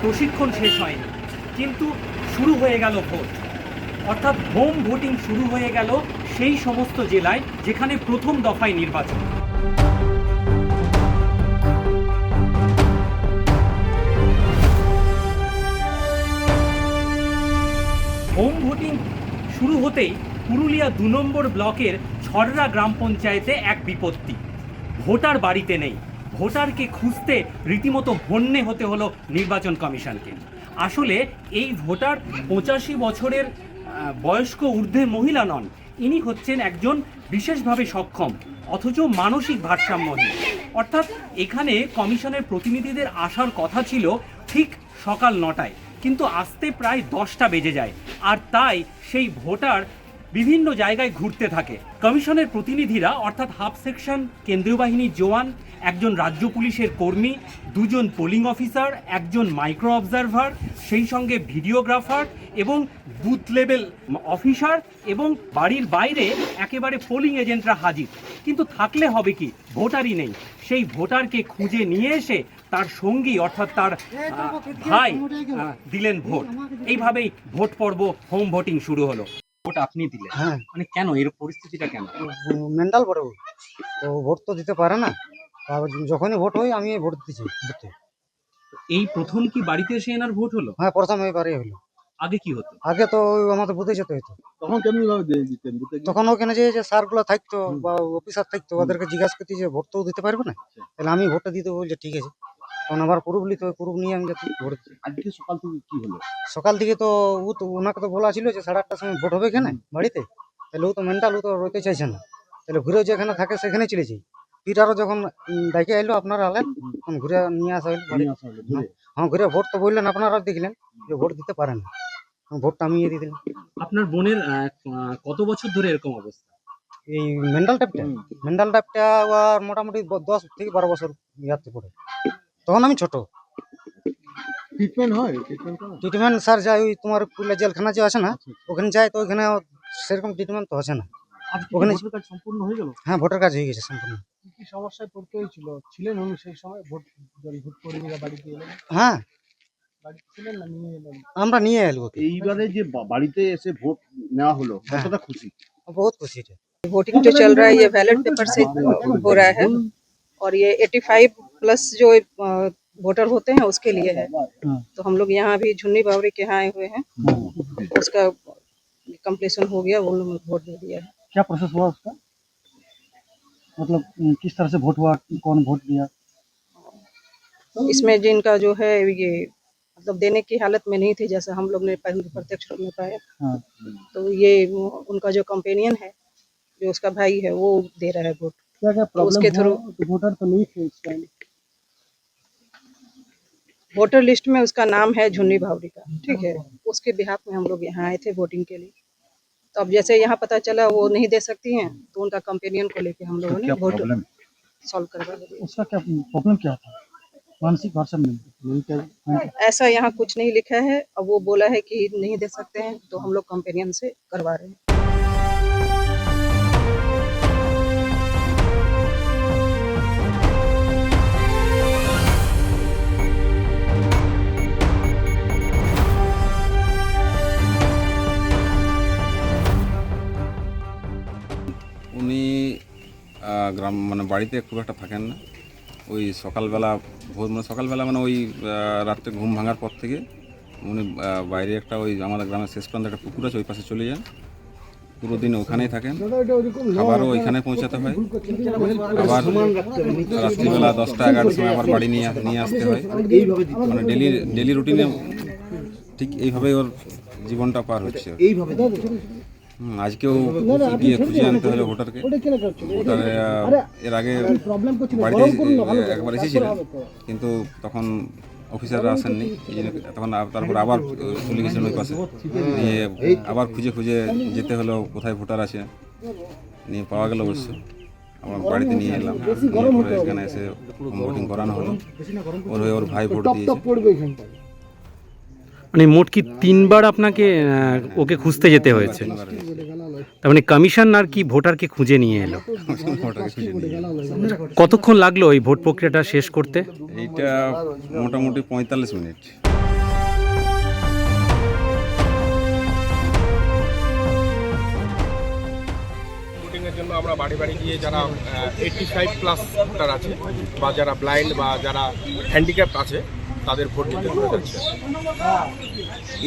প্রশিক্ষণ শেষ হয়নি, কিন্তু শুরু হয়ে গেল ভোট। অর্থাৎ হোম ভোটিং শুরু হয়ে গেল সেই সমস্ত জেলায় যেখানে প্রথম দফায় নির্বাচন। হোম ভোটিং শুরু হতেই পুরুলিয়া 2 নম্বর ব্লকের ছড়রা গ্রাম পঞ্চায়েতে এক বিপত্তি। ভোটার বাড়িতে নেই। ভোটারকে খুঁজতে রীতিমতো হন্যে হতে হলো নির্বাচন কমিশনকে। আসলে এই ভোটার 85 বছরের বয়স্ক ঊর্ধ্বে মহিলা নন, ইনি হচ্ছেন একজন বিশেষভাবে সক্ষম অথচ মানসিক ভারসাম্যহীন। অর্থাৎ এখানে কমিশনের প্রতিনিধিদের আসার কথা ছিল ঠিক সকাল 9টায়, কিন্তু আসতে প্রায় 10টা বেজে যায়। আর তাই সেই ভোটার বিভিন্ন জায়গায় ঘুরতে থাকে। কমিশনের প্রতিনিধিরা অর্থাৎ হাফ সেকশন কেন্দ্রীয় বাহিনীর জওয়ান, একজন রাজ্য পুলিশের কর্মী, 2 জন পোলিং অফিসার, একজন মাইক্রো অবজারভার, সেই সঙ্গে ভিডিওগ্রাফার এবং বুথ লেভেল অফিসার এবং বাড়ির বাইরে একেবারে পোলিং এজেন্টরা হাজির। কিন্তু থাকলে হবে কি, ভোটারই নেই। সেই ভোটারকে খুঁজে নিয়ে এসে তার সঙ্গী অর্থাৎ তার ভাই দিলেন ভোট। এইভাবেই ভোট পর্ব হোম ভোটিং শুরু হলো। ভোট আপনি দিলেন, হ্যাঁ, মানে কেন এর পরিস্থিতিটা কেন? মেন্টাল বড় তো ভোট তো দিতে পারে না। তারপর যখনই ভোট হয় আমি ভোট দিচ্ছি বুথে। এই প্রথম কি বাড়িতে এসে এনার ভোট হলো? হ্যাঁ, প্রথম এবারে হলো। আগে কি হতো? আগে তো আমাদের বুথে যেতে হতো। তখন কেমনি ভাবে দিতেন বুথে গিয়ে? তখন ওখানে যে স্যারগুলো থাকতো বা অফিসার থাকতো, ওদেরকে জিজ্ঞাসা করতে যে ভোট তো দিতে পারবে না, তাহলে আমি ভোটটা দিতে বলছে ঠিক আছে। তখন আবার প্রুফ নিতে হবে, প্রুফ নিয়ে আমি যাচ্ছি ভোট দিতে। আজকে সকাল থেকে কি হলো? সকাল থেকে তো ওনাকে তো বলা ছিল যে 8:30টার সময় ভোট হবে এখানে বাড়িতে। তাহলে ও তো মেন্টাল, ও তো রইতে চাইছে না। তাহলে ঘুরে যেখানে থাকে সেখানে চলে যাই। ফির আরো যখন ডাইকে এলো আপনারা আলেন, তখন ঘুরে নিয়ে আসা হলো বাড়ি। নিয়ে আসা হলো ঘুরে। হ্যাঁ, ঘুরে ভোট তো বললেন, আপনারা দেখলেন যে ভোট দিতে পারেন না। ভোটটা আমি দিয়ে দিলাম। আপনার বোনের কত বছর ধরে এরকম অবস্থা? এই মেন্টাল ট্যাপটা আর মোটামুটি 10 থেকে 12 বছর ইয়াতে পড়ে। তখন আমি ছোট। ট্রিটমেন্ট হয়? ট্রিটমেন্ট হয়? ট্রিটমেন্ট স্যার যায় ওই তোমার পুরুলিয়া জেলখানা যে আছে না, ওখানে যায়। তো ওখানে সেরকম ট্রিটমেন্ট তো হচ্ছে না। ওখানে ভোটার কার্ড সম্পূর্ণ হয়ে গেল? হ্যাঁ, ভোটার কাজ হয়ে গেছে সম্পূর্ণ। কি কি সমস্যায় পড়তে হয়েছিল? ছিলেন উনি সেই সময় ভোট কর্মীরা বাড়িতে এলেন? হ্যাঁ, বাড়িতে ছিলেন না নিয়ে এলেন? আমরা নিয়ে এলো ওকে। এইবারে যে বাড়িতে এসে ভোট নেওয়া হলো, হ্যাঁ। কতটা খুশি? बहुत खुशी है। वोटिंग जो चल रहा है ये बैलेट पेपर से हो रहा है और ये 85 प्लस जो वोटर होते हैं उसके लिए है। तो हम लोग यहाँ भी झुन्नी बावरी के यहाँ आए हुए हैं, उसका कंप्लीशन हो गया, वो लोग वोट दे दिया है। क्या प्रोसेस हुआ उसका? मतलब किस तरह से वोट हुआ, कौन वोट दिया? इसमें जिनका जो है ये मतलब देने की हालत में नहीं थी, जैसे हम लोग ने प्रत्यक्ष रूप में पाया, हाँ। तो ये उनका जो कंपेनियन है, जो उसका भाई है, वो दे रहा है वोट। क्या क्या प्रॉब्लम उसके थ्रू वोटर तो नहीं थे इस टाइम? वोटर लिस्ट में उसका नाम है झुन्नी भावरी का, ठीक है। उसके बिहाफ में हम लोग यहाँ आए थे वोटिंग के लिए। तो अब जैसे यहाँ पता चला वो नहीं दे सकती हैं, तो उनका कंपेनियन को लेके हम लोगों ने वोट सॉल्व करवा दिया। उसका क्या प्रॉब्लम क्या था? मानसिक भाषण में ऐसा यहाँ कुछ नहीं लिखा है। अब वो बोला है कि नहीं दे सकते हैं, तो हम लोग कंपेनियन से करवा रहे हैं। উনি গ্রাম মানে বাড়িতে খুব একটা থাকেন না। ওই সকালবেলা সকালবেলা মানে ওই রাত্রে ঘুম ভাঙার পর থেকে উনি বাইরে একটা ওই আমাদের গ্রামের শেষ প্রান্তে একটা পুকুর আছে, ওই পাশে চলে যান। পুরো দিন ওখানেই থাকেন, খাবারও ওইখানে পৌঁছাতে হয়। আবার রাত্রিবেলা 10টা-11টার সময় আবার বাড়ি নিয়ে আসতে হয়। মানে ডেলি রুটিনে ঠিক এইভাবেই ওর জীবনটা পার হচ্ছে। আজকেও গিয়ে খুঁজে আনতে হলো ভোটারকে। ভোটার এর আগে বাড়িতে একবার এসেছিলেন, কিন্তু তখন অফিসাররা আসেননি, এই জন্য তখন তারপর আবার চলে গেছিলেন ওই পাশে। নিয়ে আবার খুঁজে যেতে হলো কোথায় ভোটার আছে। নিয়ে পাওয়া গেল অবশ্য, আমার বাড়িতে নিয়ে এলাম। পরে এখানে এসে ভোটিং করানো হলো। ওর ভাই ভোট দিয়েছে। মানে মোট কি 3বার আপনাকে ওকে খুঁজতে যেতে হয়েছে? তার মানে কমিশন আর কি ভোটারকে খুঁজে নিয়ে এলো? কতক্ষণ লাগলো এই ভোট প্রক্রিয়াটা শেষ করতে? এইটা মোটামুটি 45 মিনিট। জন্য আমরা বাড়ি বাড়ি গিয়ে যারা 85+ ভোটার আছে বা যারা ব্লাইন্ড বা যারা হ্যান্ডিক্যাপ্ট আছে তাদের ভোট দিতে করে যাচ্ছে।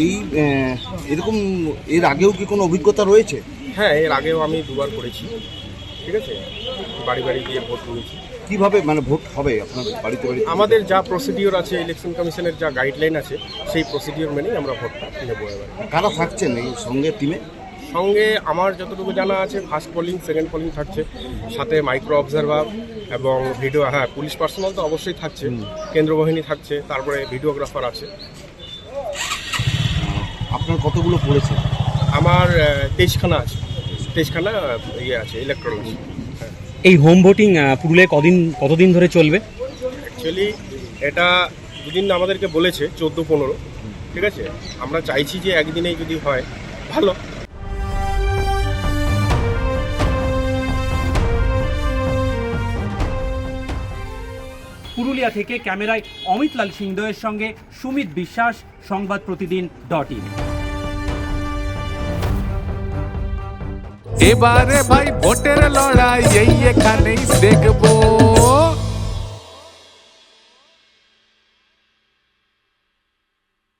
এই এরকম এর আগেও কি কোনো অভিজ্ঞতা রয়েছে? হ্যাঁ, এর আগেও আমি 2বার করেছি, ঠিক আছে, বাড়ি বাড়ি গিয়ে ভোট করেছি। কিভাবে মানে ভোট হবে আপনাদের বাড়িতে বাড়িতে? আমাদের যা প্রসিডিওর আছে, ইলেকশন কমিশনের যা গাইডলাইন আছে সেই প্রসিডিওর মেনেই আমরা ভোটটা নেবো। এবার কারা থাকছেন এই সঙ্গে টিমে? সঙ্গে আমার যতটুকু জানা আছে ফার্স্ট পোলিং, সেকেন্ড পোলিং থাকছে, সাথে মাইক্রো অবজারভার এবং ভিডিও, হ্যাঁ পুলিশ পার্সোনাল তো অবশ্যই থাকছে, কেন্দ্র বাহিনী থাকছে, তারপরে ভিডিওগ্রাফার আছে। আপনার কতগুলো পড়েছে? আমার 23খানা আছে, 23খানা ইয়ে আছে, ইলেকট্রল আছে। এই হোম ভোটিং পুরুলিয়ায় কতদিন ধরে চলবে? অ্যাকচুয়ালি এটা দুদিন আমাদেরকে বলেছে, 14-15, ঠিক আছে। আমরা চাইছি যে একদিনেই যদি হয় ভালো। পুরুলিয়া থেকে ক্যামেরায় অমিত লাল সিংদয়ের সঙ্গে সুমিত বিশ্বাস, সংবাদ প্রতিদিন .in। এবারে ভাই ভোটের লড়াই এই এখানেই দেখবো।